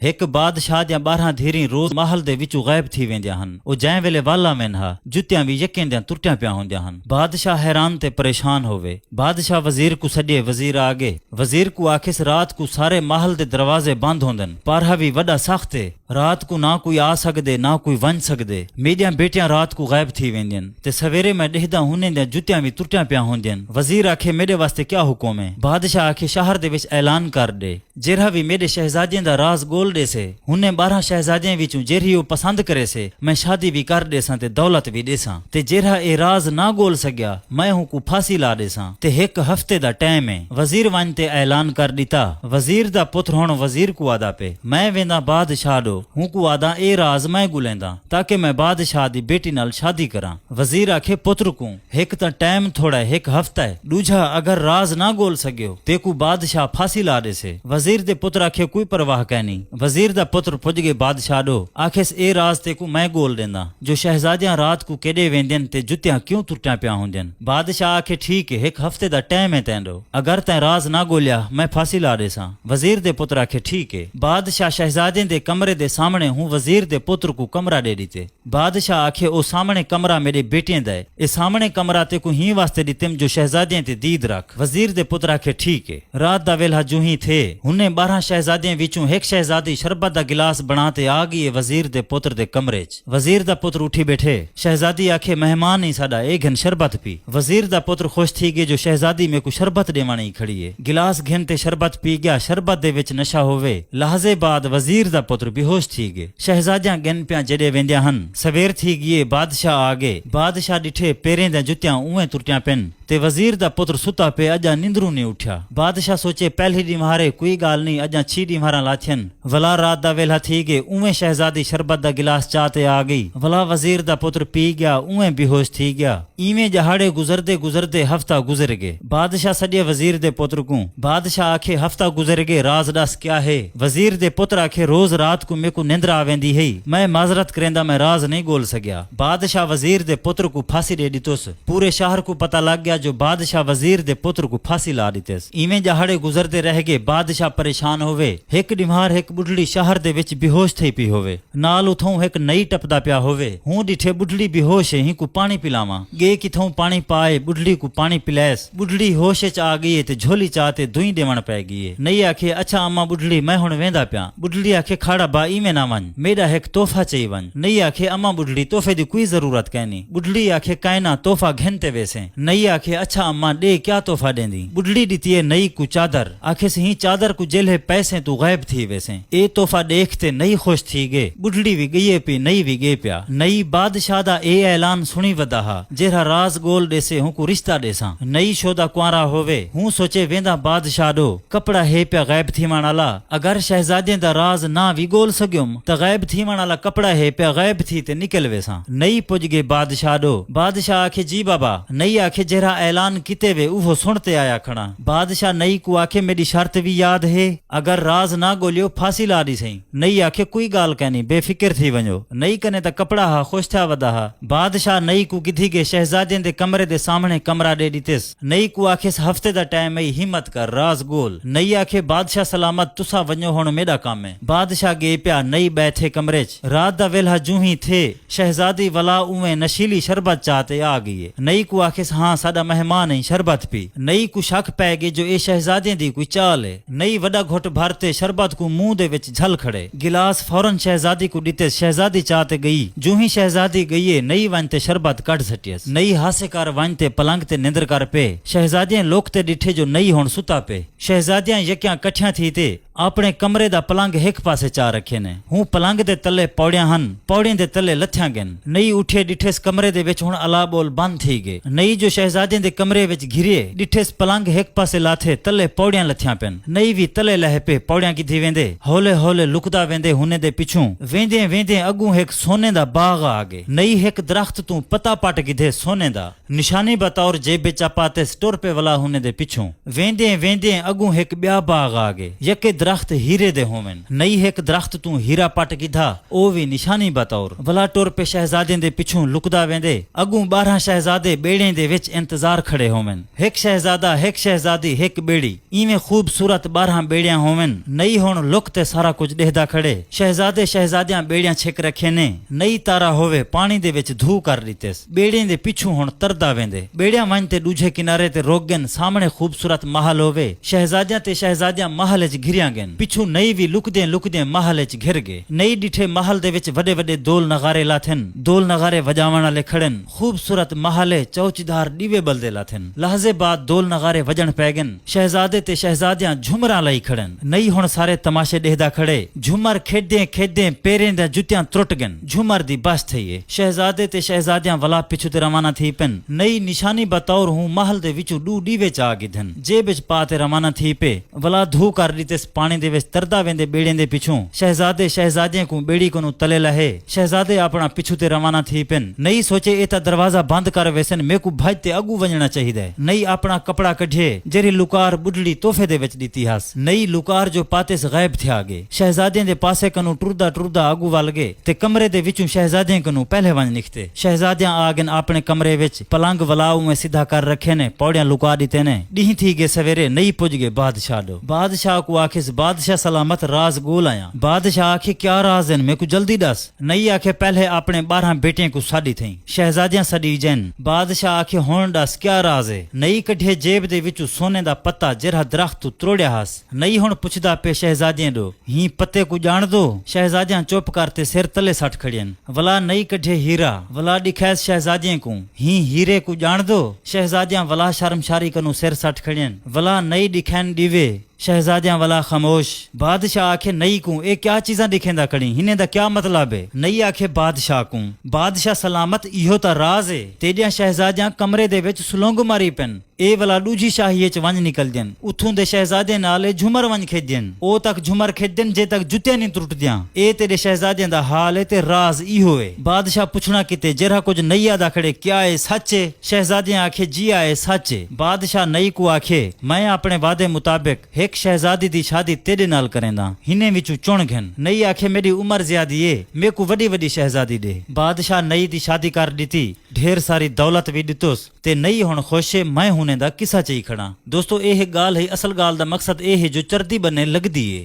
एक बादशाह दियां 12 धीरी रोज महल दे विचों गायब थी वेंदियां हन। ओ जै वेले वाला मैन हा जुत्तियां भी यकें दियां तुरटियां पिया होंदियां हन। बादशाह हैरान ते परेशान होवे। बादशाह वजीर को सॾे। वजीर आगे वजीर को आखिस रात को सारे महल दे दरवाजे बंद होंदन। पारहा भी वड़ा सख्त है। रात को ना कोई आ सकदे ना कोई वन सकदे। मेरियां बेटियां रात को गायब थी वेंदियन ते सवेरे मैं डिहदा हुने दियां जुत्तियां भी तुरटियां पिया होंदियन। वजीर आखे मेरे वास्ते क्या हुक्म है? बादशाह आखे शहर दे विच ऐलान कर दे जेड़ा भी मेरे शहजादियां दा राज गोल दे से हुने 12 शहजादियां विचों जेरी ओ पसंद करे से मैं शादी भी कर देसां ते दौलत भी देसां ते जेड़ा ए राज ना गोल सकया मैं हूं को फांसी ला देसां ते 1 हफ्ते दा टाइम है। वजीर वन ते ऐलान कर दिता। वजीर दा पुत्र हुण वजीर को आदा पे मैं वेंदा बादशाह दो हूं को आदा ए राज मैं गुलेंदा ताकि मैं बादशाह दी बेटी नाल शादी करां। वजीर आखे पुत्र को एक ता टाइम थोड़ा है 1 हफ्ता है। दूजा अगर राज ना गोल सकियो ते को बादशाह फांसी ला दे से। वजीर दे पुत्र आखे कोई परवाह कहनी। वजीर दा पुत्र पुज गए बादशाह दो आखेस ए राज ते को मैं गोल देंदा जो शहजादियां रात को केडे वेंदियन ते जुत्तियां क्यों तुरटियां पिया होंदियन। बादशाह आखे ठीक है 1 हफ्ते दा टाइम है तैंडो अगर तैं राज ना गोलिया मैं फांसी ला देसां। वजीर दे पुत्र आखे ठीक है। बादशाह शहजादे दे कमरे दे सामने हूं वजीर दे पुत्र को कमरा दे दीते। बादशाह आखे ओ सामने कमरा मेरे बेटियां दा है ए सामने कमरा ते को ही वास्ते दितिम जो शहजादियां ते दीद रख। वजीर दे पुत्र आखे ठीक है। रात दा वेला जो ही थे हुने 12 शहजादियां विचों एक शहजादी शरबत दा गिलास बनाते आ गई है वजीर दे पुत्र दे कमरे च। वजीर दा पुत्र उठी बैठे। शहजादी आखे मेहमान ही साडा ए घन शरबत पी। वजीर दा पुत्र खुश थी गए जो शहजादी में को शरबत देवानी खड़ी है। गिलास घिन ते शरबत पी गया। शरबत दे विच नशा होवे। लहजे बाद वजीर दा पुत्र बेहोश थी गए। शहजादियां गिन पिया जडे वेंदियां हन। सवेर थी गई। बादशाह आ गए। बादशाह डिठे पेरें दा जुत्तियां उवें तुरटियां पिन ते वजीर दा पुत्र सुता पे अजा निंदरू नहीं उठा। बादशाह सोचे पहली डीमारे कोई गाल नहीं अजा 6 डीमारा लाथियन वला रात दा वेला थी गए। उवें शहजादी शरबत दा गिलास चाहते आ गई। वला वजीर दा पुत्र पी गया उवें बेहोश थी गया। इवें जहाड़े गुजरदे गुजरदे हफ्ता गुजर गए। बादशाह सजे वजीर दे पुत्र को। बादशाह आखे हफ्ता गुजर गए राज दस क्या है? वजीर दे पुत्र आखे रोज रात को मेरे को निंद्र आवेंदी है मैं माजरत करेंदा मैं राज नहीं गोल सकिया। बादशाह वजीर दे पुत्र को फांसी दे दितोस। पूरे शहर को पता लग गया जो बादशाह वजीर दे पुत्र को फांसी ला दितेस। इवें जहाड़े गुजरते रह गए। बादशाह परेशान होवे। एक डिमार एक बुढ़ड़ी शहर दे विच बेहोश थई पी होवे। नाल उथों एक नई टपदा पिया होवे। हूं डिठे बुढ़ड़ी बेहोश है ही को पानी पिलावा गे किथों पानी पाए बुढ़ड़ी को पानी पिलाएस। बुढ़ड़ी होश च आ गई ते झोली चाहते दुई देवण पै गई। नई आखे अच्छा अम्मा बुढ़ड़ी मैं हुण वेंदा पिया। बुढ़ड़ी आखे खाड़ा बा इवें ना वन मेरा एक तोहफा चई वन। नई आखे अम्मा बुढ़ड़ी तोहफे दी कोई जरूरत कहनी। बुढ़ड़ी आखे कायना तोहफा घिनते वैसे। नई आखे अच्छा अम्मा दे क्या तोहफा देंदी। बुढ़ड़ी दिती है नई को चादर आखे सही चादर को जेले पैसे तू गायब थी वैसे। ए तोहफा देखते नई खुश थी गए। बुढ़ड़ी भी गई पी नई भी गए पिया। नई बादशाह दा ए ऐलान सुनी वदा हा जेरा राज गोल देसे हूं को रिश्ता देसा। नई शोदा कुआरा होवे हूं सोचे वेंदा बादशाह दो कपड़ा है पिया गायब थी वाला अगर शहजादे दा राज ना भी गोल सग्युम त गायब थी वाला कपड़ा है पिया गायब थी ते निकल वेसा। नई पुज गए बादशाह दो। बादशाह आखे जी बाबा। नई आखे जेरा ऐलान किते वे उहो सुनते आया खड़ा। बादशाह नई को आखे मेरी शर्त भी याद है अगर राज ना गोलियो फांसी ला दी सही। नई आखे कोई गाल कहनी बेफिक्र थी वञो। नई कने त कपड़ा हा खुश थिया वदा हा। बादशाह नई को किधी के शहजादे दे कमरे दे सामने कमरा दे दितेस। नई को आखेस हफ्ते दा टाइम है हिम्मत कर राज गोल। नई आखे बादशाह सलामत तुसा वञो हुण मेरा काम है। बादशाह गे पिया। नई बैठे कमरे च। रात दा वेला जूं ही थे शहजादी वला उवें नशीली शरबत चाहते आ गई है। नई को आखेस हाँ साडा मेहमान है शरबत पी। नई को शक पै गए जो ए शहजादे दी कोई चाल है। नई वड़ा घुट भरते शरबत को मुंह दे विच झल खड़े। गिलास फौरन शहजादी को दिते। शहजादी चाहते गई। जूं ही शहजादी गई है नई वनते शरबत कट सटियस। नई हासे कर वनते पलंग ते निंद्र कर पे। शहजादियां लोकते डिठे जो नई हुण सुता पे। शहजादियां यकियां कठियां थी ते अपने कमरे दा पलंग एक पासे चा रखे ने। हूं पलंग दे तले पौड़ियां हन पौड़ियां दे तले लथ्यां गन। नई उठे डिठेस कमरे दे विच हुण अला बोल बंद थी गए। नई जो शहजादे दे कमरे विच घिरे डिठेस पलंग एक पासे लाथे तले पौड़ियां लथ्यां पेन। नई भी तले लह पे पौड़ियां किथी वेंदे हौले हौले लुकदा वेंदे हुने दे पिछू वेंदे वेंदे अगू एक सोने दा बाग आ गए। नई एक दरख्त तू पता पट गिधे सोने दा निशानी बतौर जेब विच पाते स्टोर पे वाला हुने दे पिछू वेंदे वेंदे अगू एक ब्या बाग आ गए। यके दरख्त हीरे दे होवन। नई एक दरख्त तू हीरा पट गिधा ओ भी निशानी बतौर। वला टुर पे शहजादे दे पिछों लुकदा वेंदे, अगू 12 शहजादे बेड़े दे विच इंतजार खड़े होवन। एक शहजादा, एक शहजादी, एक बेड़ी, इवें खूबसूरत 12 बेड़ियां होवन। नई हुण लुक ते सारा कुछ देखदा खड़े। शहजादे शहजादियां बेड़ियां छिक रखे ने। नई तारा होवे पानी दे विच धू कर दितेस। बेड़े दे पिछों हुण तरदा वेंदे। बेड़ियां वंज ते दूजे किनारे ते रोक गन। सामने खूबसूरत महल होवे। शहजादियां ते शहजादियां महल च घिरियां गन। पिछू नई भी लुकदे लुकदे महल च घिर गए। नई डिठे महल दे विच वडे वडे दोल नगारे लाथन। दोल नगारे वजावण वाले खड़न। खूबसूरत महले चौचीदार दीवे बलदे लाथन। लहजे बाद दोल नगारे वजन पै गन। शहजादे ते शहजादियां झुमरां लई खड़न। नई हुण सारे तमाशे देखदा खड़े। झुमर खेदे खेदे पेरें दा जुत्तियां त्रुट गन। झुमर दी बस थईए। शहजादे ते शहजादियां वला पिछू ते रवाना थी पिन। नई निशानी बतौर हूं महल दे विचू डू डीवे चा गिधन। जे बिच पा ते रवाना थी पे। वला धू कर दितेस पानी दे विच तरदा वेंदे बेड़े दे पिछू। शहजादे शहजादियां को बेड़ी को तले लहे। शहजादे अपना पिछू ते रवाना थी पिन। नई सोचे ए ता दरवाजा बंद कर वेसन, मेरे को भज ते अगू वजना चाहिए। नई अपना कपड़ा कढे जेरी लुकार बुढ़ड़ी तोहफे दे विच दिती हस। नई लुकार जो पातेस गायब थे आगे। शहजादे दे पासे कनु टुरदा टुरदा अगू वल गए ते कमरे दे विचों शहजादे कनु पहले वन निकते। शहजादियां आ गन अपने कमरे विच। पलंग वलाऊ में सीधा कर रखे ने, पौड़ियां लुका दिते ने। डी थी गए सवेरे। नई पुज गए बादशाह दो। बादशाह को आखिस बादशाह सलामत राज गोल आया। बादशाह आखे क्या राज है, मेरे को जल्दी दस। नई आखे पहले अपने 12 बेटियां को साड़ी थी। शहजादियां सड़ी जैन। बादशाह आखे हुण दस क्या राज है। नई कढे जेब दे विचों सोने दा पत्ता जेरा दरख्त त्रोड़िया हस। नई हुण पुछदा पे शहजादियां दो, ही पत्ते को जान दो। शहजादियां चुप करते सिर तले सट खड़ियन। वला नई कढे हीरा। वला दिखैस शहजादियां को, ही हीरे को जान दो। शहजादियां वला शर्मशारी कनु सिर सट खड़ियन। वला नई दिखैन दीवे। शहजादियां वाला खामोश। बादशाह आखे नई को ए क्या चीजा दिखेंदा खड़ी, हिने दा क्या मतलब है। नई आखे बादशाह को, बादशाह सलामत इहो ता राज है। तेडियां शहजादियां कमरे दे विच सुलंग मारी पेन। ए वाला दूजी शाही च वंज निकल जन। उथों दे शहजादे नाले झुमर वंज खेदन। ओ तक झुमर खेदन जे तक जुत्तियां नहीं त्रुटदियां। ए तेरे शहजादियां दा हाल है ते राज इहो है। बादशाह पुछना किते जेरा कुछ नई आदा खड़े क्या है सच है। शहजादियां आखे जी आए सच है। बादशाह नई को आखे मैं अपने वादे मुताबिक एक शहजादी दी शादी तेरे नाल करेंदा, हिने विचू चुन घन। नई आखे मेरी उम्र ज्यादी है, मेरे को वडी वडी शहजादी दे। बादशाह नई दी शादी कर दी। ढेर सारी दौलत भी दितोस ते नई हुण खुश है। मैं हुने दा किसा चई खड़ा। दोस्तों, यह गाल है, असल गाल दा मकसद यह है जो चरदी बने लगदी है।